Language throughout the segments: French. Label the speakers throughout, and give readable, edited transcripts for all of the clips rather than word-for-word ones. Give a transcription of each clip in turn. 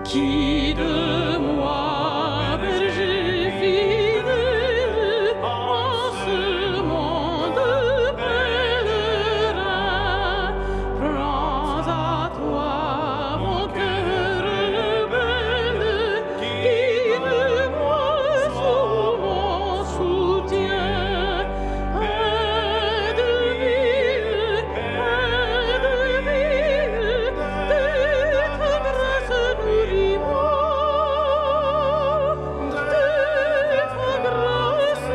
Speaker 1: Qui de moi, berger fidèle, en ce monde pèlerin, prends à toi mon cœur rebelle, guide-moi sous mon soutien. Aide ville, de ta grâce nourris-moi, de ta grâce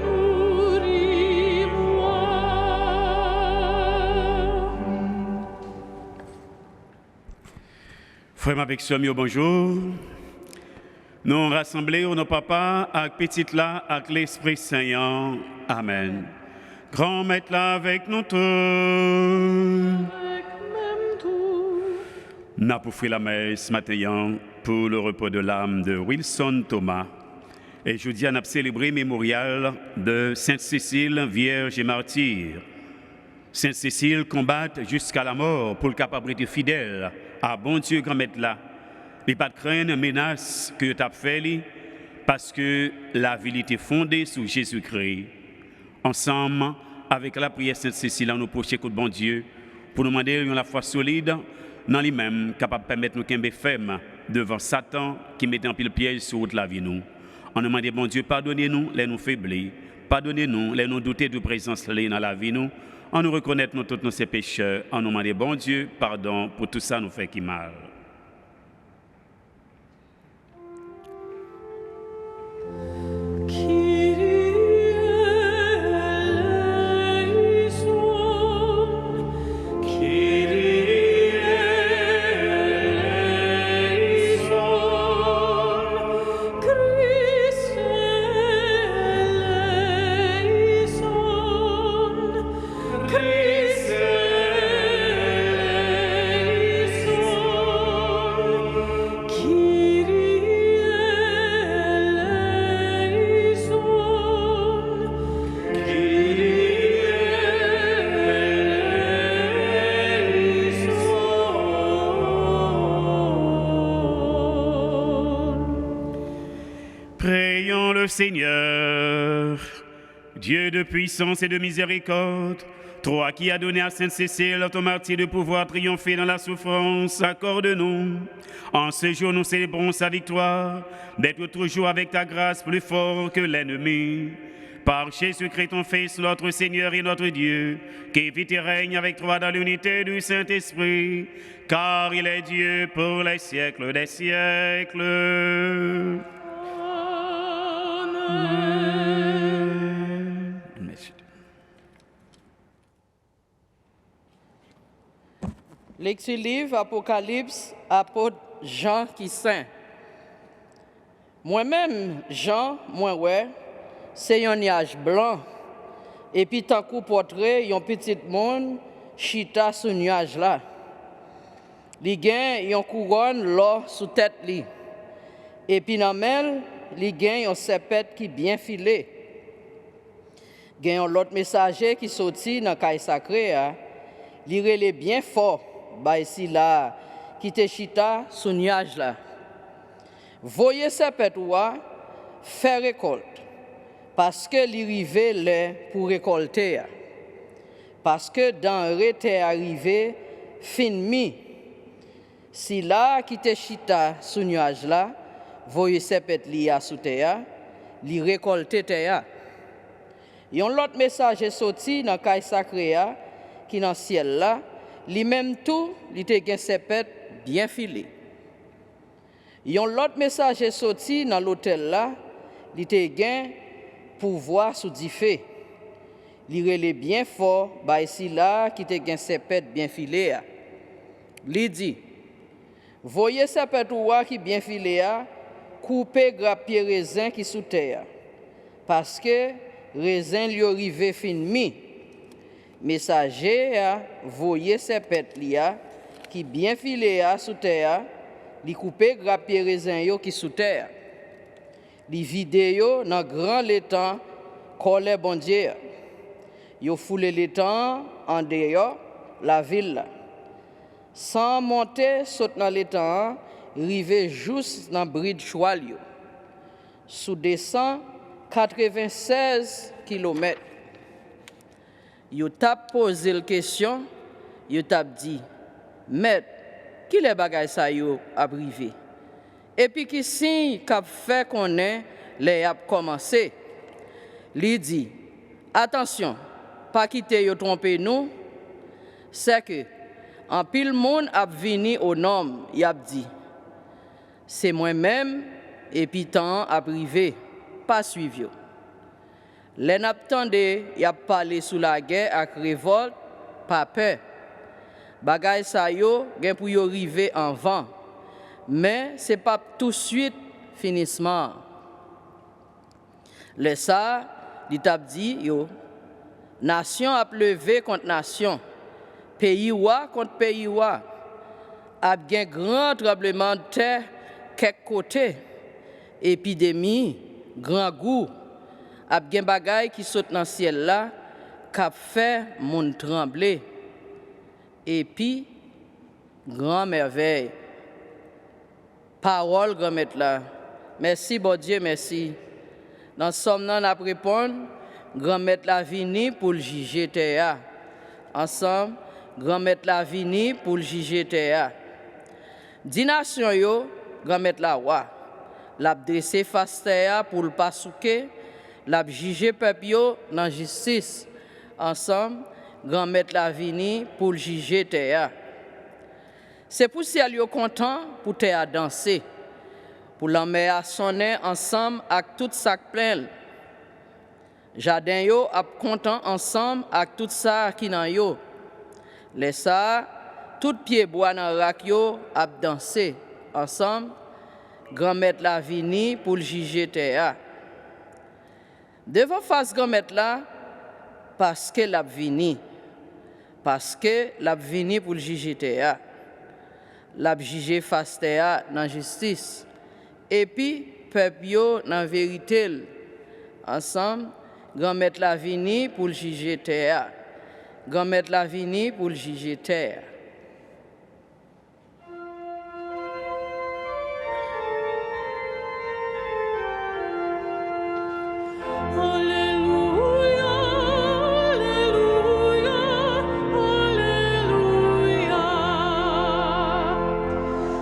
Speaker 1: nourris-moi.
Speaker 2: Frère avec soeur, bonjour. Nous rassemblés au nos papas avec petite là avec l'Esprit Saint. Amen. Grand maître là avec nous tous.
Speaker 1: Avec même tout,
Speaker 2: N'a pour faire la messe ce matin pour le repos de l'âme de Wilson Thomas. Et jeudi, on a célébré le mémorial de Sainte Cécile, Vierge et martyre. Sainte Cécile combat jusqu'à la mort pour le capable de fidèle à bon Dieu grand maître là. Il pas de craindre menace que tu as fait parce que la vie était fondée sur Jésus-Christ. Ensemble, avec la prière Sainte Cécile, nous procher contre bon Dieu pour nous demander la foi solide dans lui-même, capable de permettre nous qu'un ferme devant Satan qui met en pile piège sur toute la vie nous. On demande bon Dieu, pardonnez-nous les nous faiblis, pardonnez-nous les nous douter de présence dans la vie nous. On nous reconnaît nous tous nos pécheurs, on nous demande bon Dieu, pardon pour tout ça nous fait qui mal. Prions le Seigneur, Dieu de puissance et de miséricorde, toi qui as donné à Sainte Cécile, ton martyr, de pouvoir triompher dans la souffrance, accorde-nous. En ce jour, nous célébrons sa victoire, d'être toujours avec ta grâce plus fort que l'ennemi. Par Jésus-Christ, ton Fils, notre Seigneur et notre Dieu, qui vit et règne avec toi dans l'unité du Saint-Esprit, car il est Dieu pour les siècles des siècles.
Speaker 3: Lecture livre Apocalypse, apôtre Jean qui saint. Moi-même, Jean, c'est un nuage blanc. Et puis, tant coup portrait, un petit monde chita sous nuage là. Li gen yon couronne l'or sous tête li. Et puis, dans mel, li gen yon sepet qui bien filé. Gen yon l'autre messager qui sorti dans caille sacré, li relè bien fort. Bah ici là, qui te chita sous nuage là. Voyez sepet ouah, faire récolte. Parce que li rive là pour récolter. Parce que dans était arrivé fin mi. Si là qui te chita sous nuage là, voyez sepet li a sous terre, li récolter terre. Yon l'autre message est sorti dans caille sacré qui dans ciel là. Li même tout, li te gen sepet bien filé. Yon l'autre message est sorti dans l'hôtel là, li te gen pouvoir sous di fè. Li relè bien fort, ba ici là qui te gen sepet bien filé. Li dit, voyez sepet ouwa qui bien filé couper grapier raisin qui sous terre. Parce que raisin li arrivé fin mi. Messager voyez sepet lia qui bien filé sous terre, li couper grapier raisin yo qui sous terre. Li vide yo dans grand l'étang colère bon Dieu. Yo foulé l'étang en dehors la ville. Sans monter saute dans l'étang, rive juste dans bride cheval yo. Sous descend 96 km. Yo tap posé la question, yo tap dit, maître, qui les bagages ça yo a privé? Et puis qui signe qu'a fait qu'on est les a commencé. Li dit, attention, pas quitter yo tromper nous, c'est que en pile monde a vini au nom, y a dit, c'est moi-même et puis temps a privé, pas suivi. Les n'attendez, y a parlé sous la guerre avec révolte, pas peur. Bagay sa yo gen pour yo rive en vent, mais c'est pas tout de suite finissement. Le ça, dit t'a dit yo, nation a levé contre nation, pays wa contre pays wa, a gen grand tremblement de terre quelque côté, épidémie, grand goût, a gen bagay qui saute dans ciel là, qu'a fait moun trembler. Et puis, grand merveille. Parole, grand maître là. Merci, bon Dieu, merci. Dans ce somme, on a répondu, grand maître la vini pour le juger terre. Ensemble, grand maître la vini pour le juger terre. 10 nations, yo, grand maître la roi. L'a dressé face terre pour le pasouke, l'a juger peuple yo dans justice. Ensemble, grand maître la vini pour le juger terre. C'est pour si elle est content pour terre danser, pour l'emmener à sonner ensemble avec tout ça plein. Jardin yo a content ensemble avec tout ça qui nan yo. Les ça, tout pied bois dans rak yo a danser ensemble. Grand maître la vini pour le juger terre. Devant face grand maître là parce que l'a vini. Parce que l'a vini pour le juger terre. L'a juger face terre dans justice. Et puis peuple yo dans vérité. Ensemble, grand maître la vini pour le juger terre. Grand maître la vini pour le juger terre.
Speaker 1: Alléluia, Alléluia, Alléluia.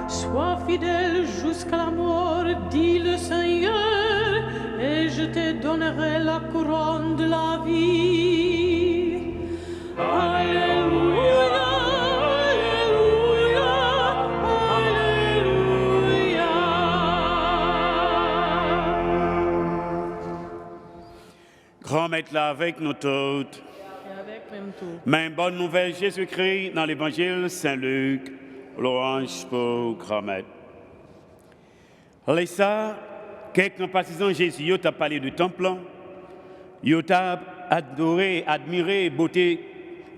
Speaker 1: Sois fidèle jusqu'à la mort, dit le Seigneur, et je te donnerai la couronne de la vie. Alléluia, Alléluia, Alléluia.
Speaker 2: Grand maître là avec nous toutes.
Speaker 3: Et avec même tout.
Speaker 2: Mais bonne nouvelle Jésus-Christ dans l'évangile Saint-Luc, louange pour grand maître. Ça, quelques partisans Jésus, ils ont parlé du temple, ils ont adoré, admiré beauté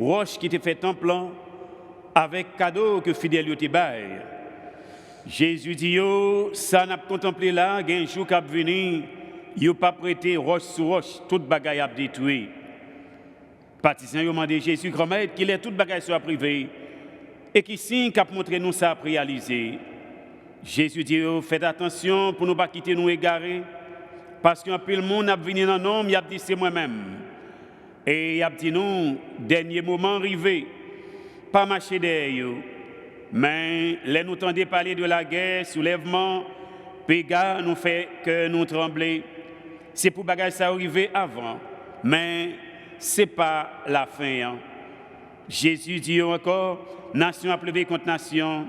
Speaker 2: roche qui était fait temple avec cadeau que fidèle yo te bail. Jésus dit yo, ça n'a pas contemplé là, il y a un jour qui a venu, yo pas prêté roche sur roche, toute bagaille a détruit. Partisans ont demandé Jésus grand maître qu'il ait toute bagaille soit privée et qui signe qu'a montré nous ça à réaliser. Jésus dit faites attention pour ne pas quitter nous égarer parce qu'un peu le monde a venu dans nom, il a dit c'est moi-même. Et il a dit nous dernier moment arrivé, pas marcher derrière eux. Mais les nous tendez parler de la guerre, soulèvement, péga nous fait que nous trembler. C'est pour bagage ça arriver avant, mais c'est pas la fin. Hein. Jésus dit encore, nation a pleuvé contre nation,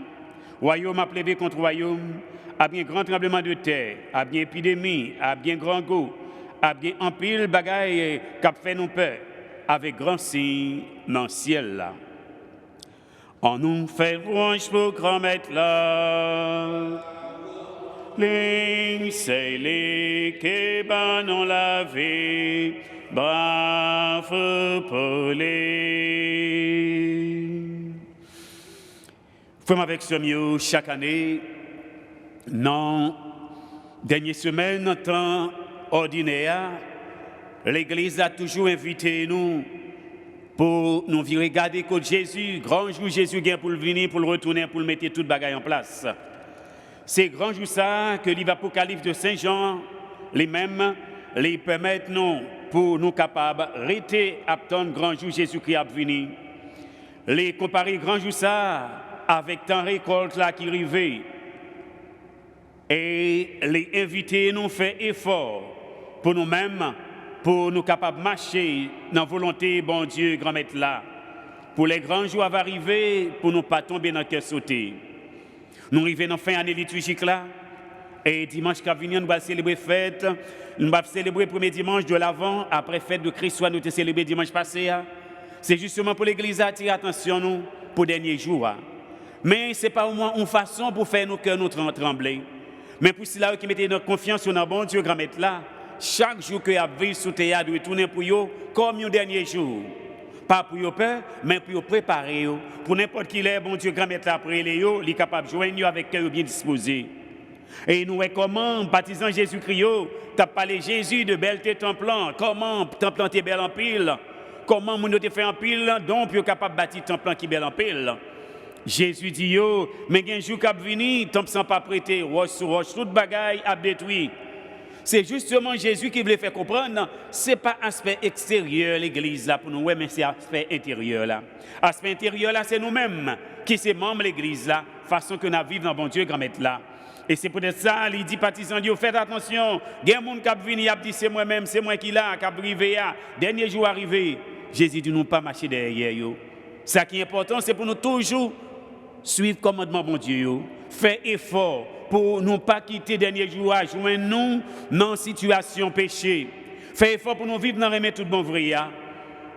Speaker 2: royaume a pleuvé contre royaume, a bien grand tremblement de terre, a bien épidémie, a bien grand goût, a bien en pile bagaille qui a fait nous peur, avec grand signe dans le ciel là. On nous fait louange pour grand maître là. C'est les qui banons la vie, brave Paulé. Comme avec ce mieux chaque année, non, dernière semaine, en temps ordinaire, l'Église a toujours invité nous pour nous regarder côté Jésus, grand jour Jésus vient pour le venir, pour le retourner, pour le mettre toute bagaille en place. C'est grand jour ça que l'Apocalypse de Saint Jean, les mêmes, les permettent nous pour nous capables de rester à attendre grand jour Jésus-Christ à venir. Les comparer grand jour ça avec tant récolte là qui arrivait et les inviter nous faire effort pour nous-mêmes, pour nous capables de marcher dans la volonté, bon Dieu, grand maître là. Pour les grands jours à arriver, pour ne pas tomber dans le cœur sauté. Nous arrivons dans la fin de l'année liturgique là, et dimanche qui vient, nous allons célébrer fête. Nous allons célébrer le premier dimanche de l'Avent, après fête de Christ, nous avons célébré dimanche passé. C'est justement pour l'Église à attirer attention nous pour les derniers jours. Mais ce n'est pas au moins une façon pour faire nos cœurs nous trembler. Mais pour ceux qui mettent notre confiance dans bon Dieu, grand maître là, chaque jour que vous avez sous terre, doit tourner pour vous comme le dernier jour. Pas pour vous peur, mais pour vous préparer. Pour n'importe qui est, bon Dieu, grand maître là, après les il est capable de joindre avec cœur bien disposé. Et nous voyons comment, baptisant Jésus-Christ, tu as parlé Jésus de belleté templant, comment templant est belle en pile, comment nous te fait en pile, donc tu es capable de bâtir templant qui est belle en pile. Jésus dit, yo, mais il y a un jour qui va venir, tant que pas prêté, roche sur roche, toute bagaille a détruit. C'est justement Jésus qui voulait faire comprendre, ce n'est pas l'aspect extérieur l'église là pour nous, mais c'est l'aspect intérieur là. L'aspect intérieur là, c'est nous-mêmes qui sommes membres de l'église là, façon que nous vivons dans bon Dieu, grand maître là. Et c'est peut-être ça, il dit, partisans, Dieu, faites attention, il y a des gens qui viennent, il a dit, c'est moi-même, c'est moi qui l'a, qui a arrivé, dernier jour arrivé. Jésus dit, nous pas marcher derrière yo. Ce qui est important, c'est pour nous toujours suivre le commandement, bon Dieu, faire effort pour ne pas quitter dernier jour à joindre nous dans une situation péché. Faire effort pour nous vivre dans remettre tout bon vrai.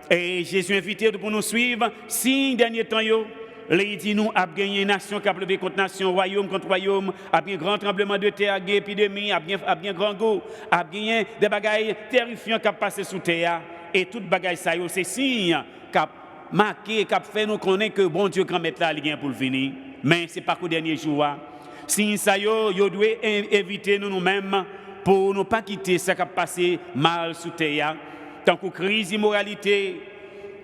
Speaker 2: Et Jésus invité pour nous suivre, si dernier temps, il dit nous avons gagné une nation qui a levé contre nation, royaume contre royaume, a bien grand tremblement de terre, a épidémie, a bien grand goût, a bien des bagailles terrifiants qui ont passé sous terre. Et toutes bagailles ça, c'est signe qui a marqué, qui a fait nous connaître que bon Dieu grand maître là, il vient pour le venir. Mais ce n'est pas qu'au dernier jour. Si ça yo doit éviter nous-mêmes pour ne pas quitter ce qui a passé mal sous terre. Tant que crise d'immoralité,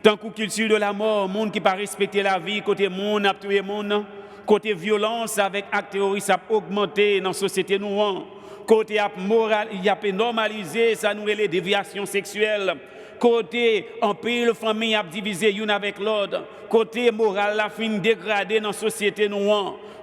Speaker 2: tant que culture de la mort, monde qui pas respecter la vie, côté monde a tué monde, côté violence avec actes terroristes a augmenté dans la société nous, côté moral, il y a normalisé ça nous les déviations sexuelles. Côté en pile famille a divisé l'une avec l'autre, côté moral la fin dégradé dans la société nous.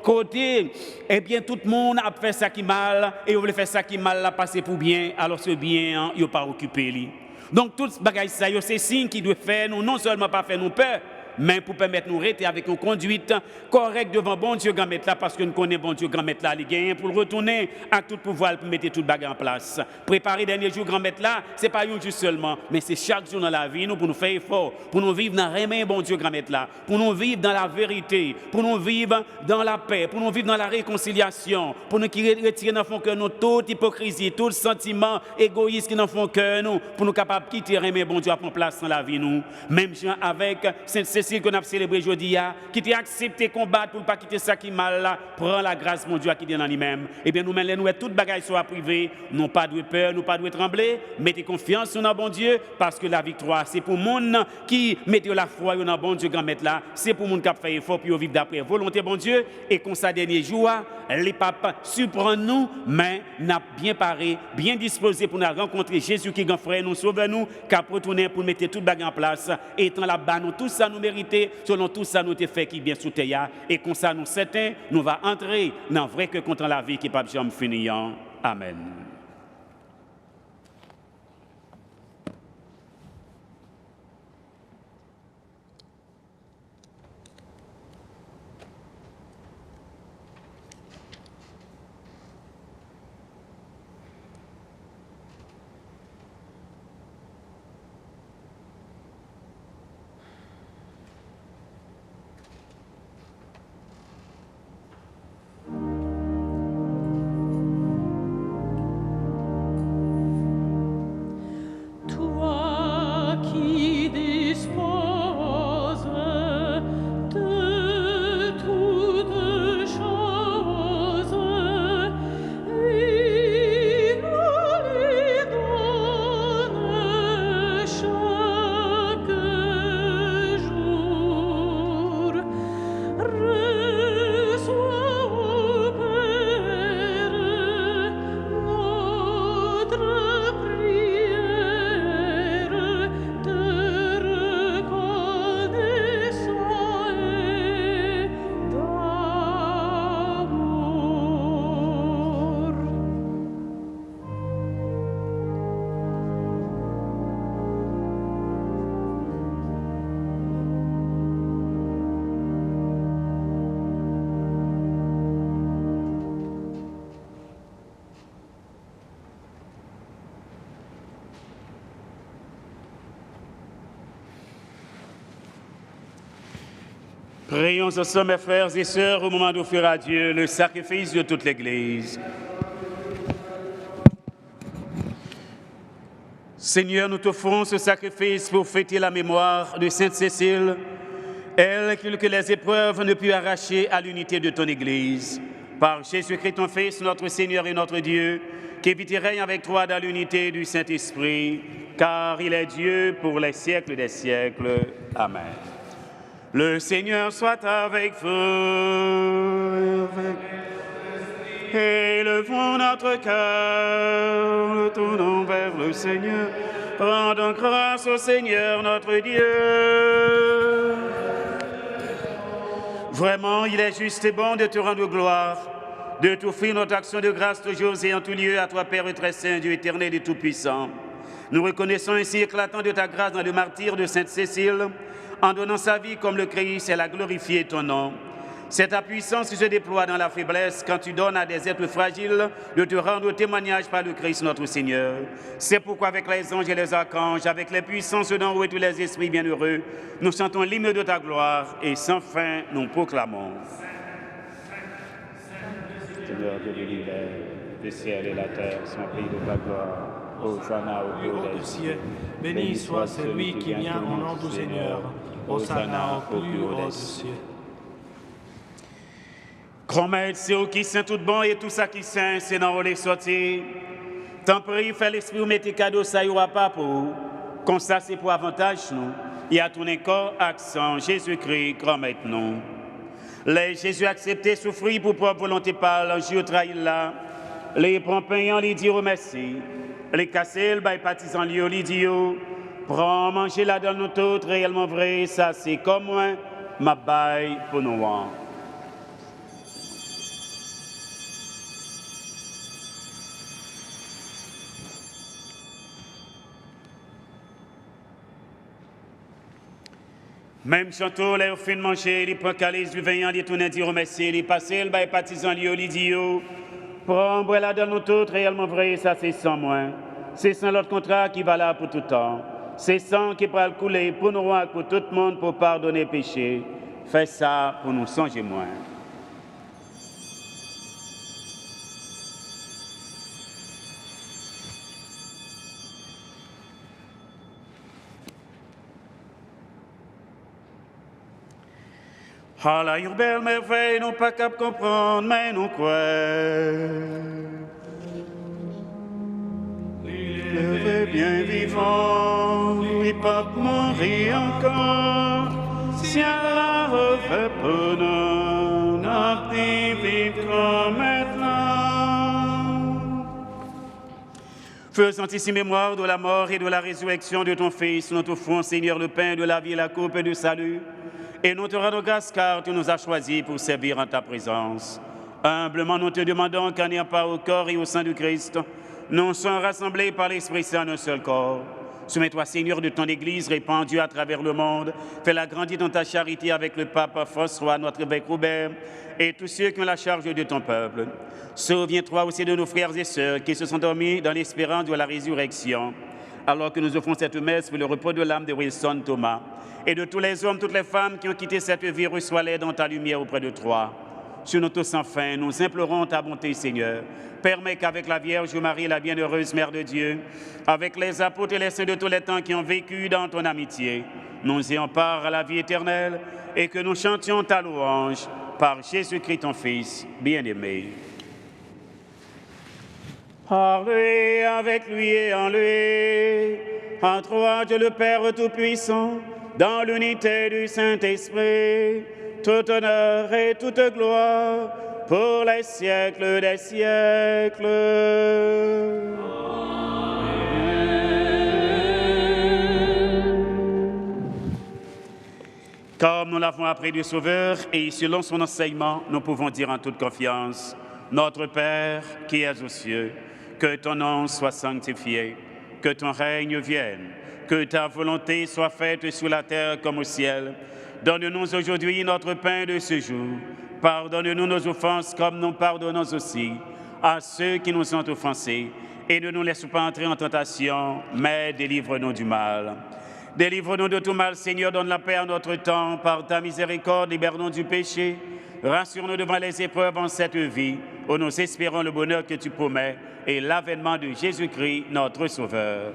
Speaker 2: Côté, eh bien, tout le monde a fait ça qui mal, et on veut faire ça qui mal, là, passer pour bien, alors ce bien, il n'a pas occupé. Donc, tout ce bagage, c'est signe qui doit faire nous, non seulement pas faire nous peur, mais pour permettre nous rester avec une conduite correcte devant bon Dieu grand maître là, parce que nous connaissons bon Dieu grand maître là, il gagne pour retourner à tout pouvoir pour mettre tout bagage en place. Préparer dernier jour grand maître là, c'est pas un jour seulement, mais c'est chaque jour dans la vie nous pour nous faire effort, pour nous vivre dans le bon Dieu grand maître là, pour nous vivre dans la vérité, pour nous vivre dans la paix, pour nous vivre dans la réconciliation, pour nous retirer dans fond cœur nous toute hypocrisie, tout sentiment égoïste qui dans fond cœur nous, pour nous capables de quitter le bon Dieu à prendre place dans la vie nous. Même gens avec Saint-Cécile qu'on a célébré aujourd'hui, qui t'a accepté combattre pour ne pas quitter ça qui mal là, prend la grâce, mon Dieu, qui est dans lui-même. Eh bien, nous-mêmes, nous, toute bagaille soit privée, nous pas de peur, nous pas de trembler, mettez confiance dans bon Dieu, parce que la victoire, c'est pour le monde qui mettez la foi dans bon Dieu, grand maître là, c'est pour le monde qui a fait effort pour vivre d'après volonté, bon Dieu, et qu'on ça dernier jour, les papes surprennent nous, mais n'a bien paré, bien disposé pour nous rencontrer Jésus qui est frère, nous sauve nous, qui a retourné pour mettre toute bagaille en place, et étant là-bas, nous, tout ça nous mérite. Selon tout ça, nous te fait qui bien sous terre. Et comme ça, nous certains, nous va entrer dans vrai que contre la vie qui n'est pas jamais finie. Amen. Prions ensemble, mes frères et sœurs, au moment d'offrir à Dieu le sacrifice de toute l'Église. Seigneur, nous t'offrons ce sacrifice pour fêter la mémoire de Sainte Cécile, elle que les épreuves ne purent arracher à l'unité de ton Église. Par Jésus-Christ, ton Fils, notre Seigneur et notre Dieu, qui vit et règne avec toi dans l'unité du Saint-Esprit, car il est Dieu pour les siècles des siècles. Amen. Le Seigneur soit avec vous. Élevons notre cœur, le tournons vers le Seigneur. Rendons grâce au Seigneur notre Dieu. Vraiment, il est juste et bon de te rendre gloire, de t'offrir notre action de grâce toujours et en tout lieu à toi, Père très saint, Dieu éternel et tout-puissant. Nous reconnaissons ainsi éclatant de ta grâce dans le martyre de Sainte Cécile, en donnant sa vie comme le Christ, elle a glorifié ton nom. C'est ta puissance qui se déploie dans la faiblesse quand tu donnes à des êtres fragiles de te rendre témoignage par le Christ notre Seigneur. C'est pourquoi avec les anges et les archanges, avec les puissances d'en haut et tous les esprits bienheureux, nous chantons l'hymne de ta gloire et sans fin nous proclamons. Seigneur de l'univers, le ciel et la terre sont pris de ta gloire. Hosanna au plus haut des cieux.
Speaker 4: Béni soit celui qui vient au nom du Seigneur. Hosanna au plus haut des cieux.
Speaker 2: Grand Maître, c'est au qui saint tout bon et tout ça qui saint, c'est dans les sorties. Tant prie, fais l'esprit ou mettez cadeau, ça y aura pas pour. Comme ça, c'est pour avantage, nous. Et à ton corps, accent, Jésus-Christ, grand Maître, non. Les Jésus accepté, souffrir pour propre volonté par l'enjeu trahi là. Les prend payant, les dire merci. Les casser, le bail partisan, les dire, prends manger là dans notre autre, réellement vrai, ça c'est comme moi, ma baille pour nous. Même chantons, les fins de manger, les points calés du veillant, les tourner, dire remercier, les passer, le bail partisan, les dire, prends boire là dans notre autre, réellement vrai, ça c'est sans moins. C'est sans l'autre contrat qui va là pour tout temps. C'est sans qui va le couler pour nous rendre, pour tout le monde, pour pardonner péché. Fais ça pour nous songer moins. Ah la belle merveille, nous pas capable de comprendre, mais nous croyons. Il est bien vivant, il peut pas mourir encore. Si Allah refait pour nous, notre vie vivra maintenant. Faisant ici mémoire de la mort et de la résurrection de ton Fils, nous t'offrons, Seigneur, le pain de la vie et la coupe du salut. Et nous te rendons grâce car tu nous as choisis pour servir en ta présence. Humblement, nous te demandons qu'en ayant part au corps et au sang du Christ, nous sommes rassemblés par l'Esprit Saint en un seul corps. Soumets-toi, Seigneur, de ton Église répandue à travers le monde. Fais-la grandir dans ta charité avec le pape François, notre évêque Robert, et tous ceux qui ont la charge de ton peuple. Souviens-toi aussi de nos frères et sœurs qui se sont dormis dans l'espérance de la résurrection, alors que nous offrons cette messe pour le repos de l'âme de Wilson Thomas. Et de tous les hommes, toutes les femmes qui ont quitté cette vie, reçois-les dans ta lumière auprès de toi. Sur nous tous sans fin, nous implorons ta bonté, Seigneur. Permets qu'avec la Vierge Marie, la bienheureuse Mère de Dieu, avec les apôtres et les saints de tous les temps qui ont vécu dans ton amitié, nous ayons part à la vie éternelle et que nous chantions ta louange par Jésus-Christ, ton Fils, bien-aimé. Par lui, avec lui et en lui, en toi, Dieu le Père Tout-Puissant, dans l'unité du Saint-Esprit, tout honneur et toute gloire pour les siècles des siècles. Comme nous l'avons appris du Sauveur et selon son enseignement, nous pouvons dire en toute confiance, notre Père qui es aux cieux, que ton nom soit sanctifié, que ton règne vienne, que ta volonté soit faite sur la terre comme au ciel. Donne-nous aujourd'hui notre pain de ce jour. Pardonne-nous nos offenses comme nous pardonnons aussi à ceux qui nous ont offensés. Et ne nous laisse pas entrer en tentation, mais délivre-nous du mal. Délivre-nous de tout mal, Seigneur, donne la paix à notre temps. Par ta miséricorde, libère-nous du péché. Rassure-nous devant les épreuves en cette vie, où nous espérons le bonheur que tu promets et l'avènement de Jésus-Christ, notre Sauveur.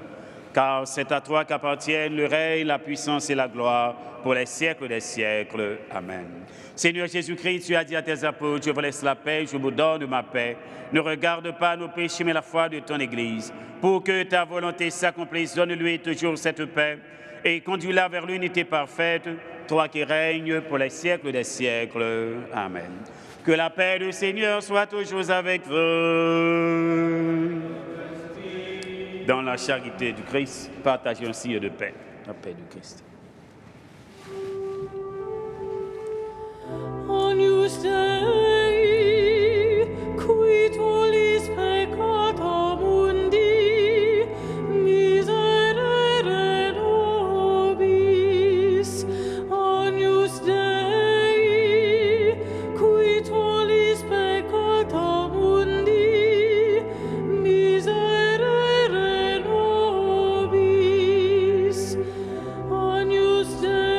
Speaker 2: Car c'est à toi qu'appartiennent le règne, la puissance et la gloire pour les siècles des siècles. Amen. Seigneur Jésus-Christ, tu as dit à tes apôtres, je vous laisse la paix, je vous donne ma paix. Ne regarde pas nos péchés, mais la foi de ton Église. Pour que ta volonté s'accomplisse, donne-lui toujours cette paix et conduis-la vers l'unité parfaite, toi qui règnes pour les siècles des siècles. Amen. Que la paix du Seigneur soit toujours avec vous. Dans la charité du Christ, partagez un signe de paix. La paix du Christ.
Speaker 1: Agnus Dei, qui tollis peccata mundi, miserere nobis. Agnus Dei, qui tollis peccata mundi, miserere nobis. Agnus Dei,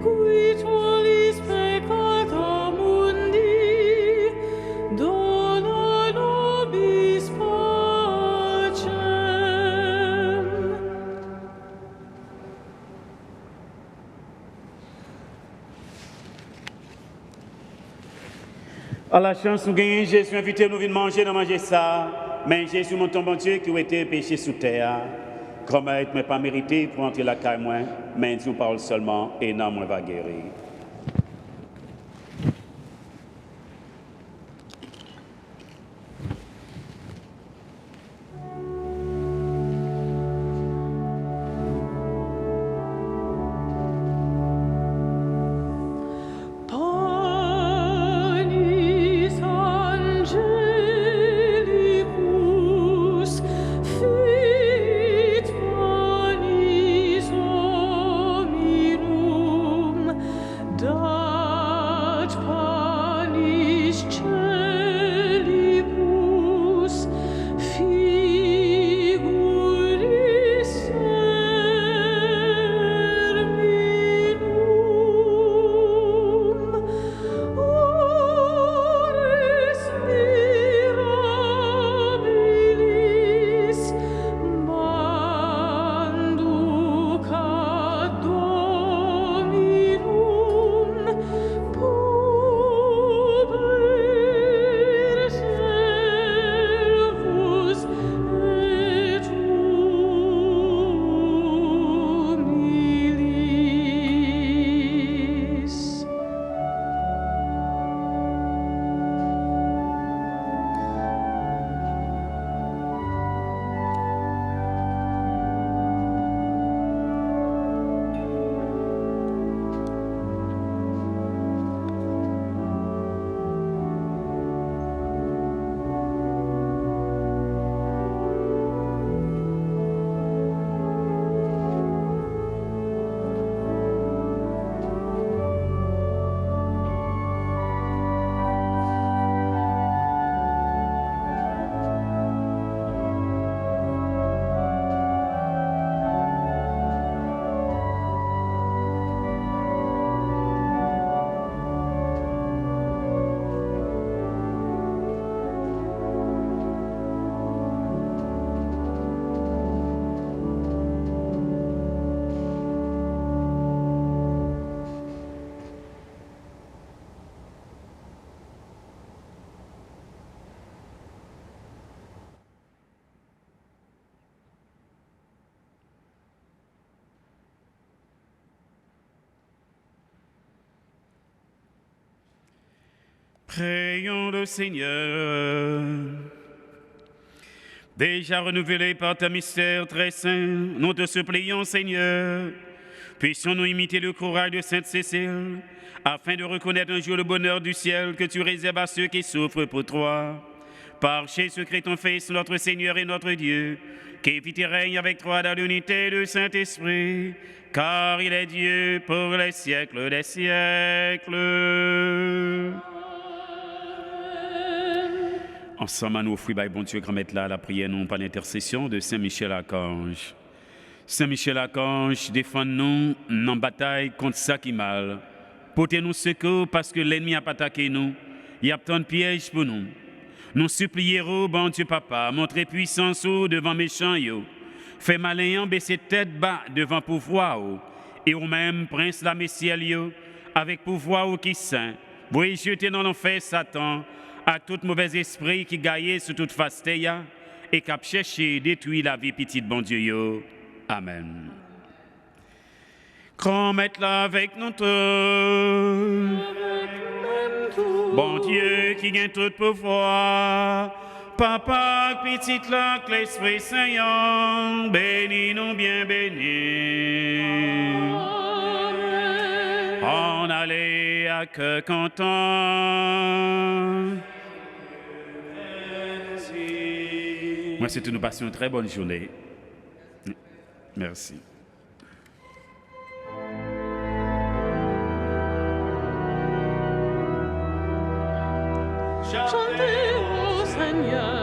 Speaker 1: qui tollis peccata mundi, dona nobis pacem.
Speaker 2: À la chance, nous gagnons Jésus, invité nous venir manger, nous manger ça. Mais Jésus, mon ton bon Dieu, qui a été péché sous terre, comme être mais pas mérité pour entrer la caille moins, mais Dieu parle seulement et non moins va guérir.
Speaker 1: Panis angelicus, fit panis hominum, dat panis celibus, figuris serminum. Ores mirabilis manducat Dominum, puber servus et humilis.
Speaker 2: Prions le Seigneur. Déjà renouvelé par ta mystère très saint, nous te supplions, Seigneur, puissions-nous imiter le courage de Sainte Cécile, afin de reconnaître un jour le bonheur du ciel que tu réserves à ceux qui souffrent pour toi. Par Jésus-Christ, ton Fils, notre Seigneur et notre Dieu, qui vit et règne avec toi dans l'unité du Saint-Esprit, car il est Dieu pour les siècles des siècles. Ensemble, à nous offrir, bon Dieu, grand maître là, la prière, non pas l'intercession de Saint Michel Archange. Saint-Michel-Archange, défends-nous dans la bataille contre ça qui mal. Portez-nous secours parce que l'ennemi a attaqué nous. Il y a tant de pièges pour nous. Nous supplierons, bon Dieu Papa, montrez puissance devant méchants yo. Fais malin baisser tête bas devant pouvoir et ou même prince la messiel yo, avec pouvoir qui saint. Vous jeter dans l'enfer Satan à tout mauvais esprit qui gagne sur toute face et qui a cherché détruire la vie petite bon Dieu yo. Amen. Grand maître là avec nous tous. Bon Dieu qui gagne tout pouvoir. Papa, petite là, que l'Esprit Saint, bénis nous bien bénis. On allait à cœur content. Moi, c'est que nous passions une très bonne journée. Merci.
Speaker 1: Chantez au Seigneur.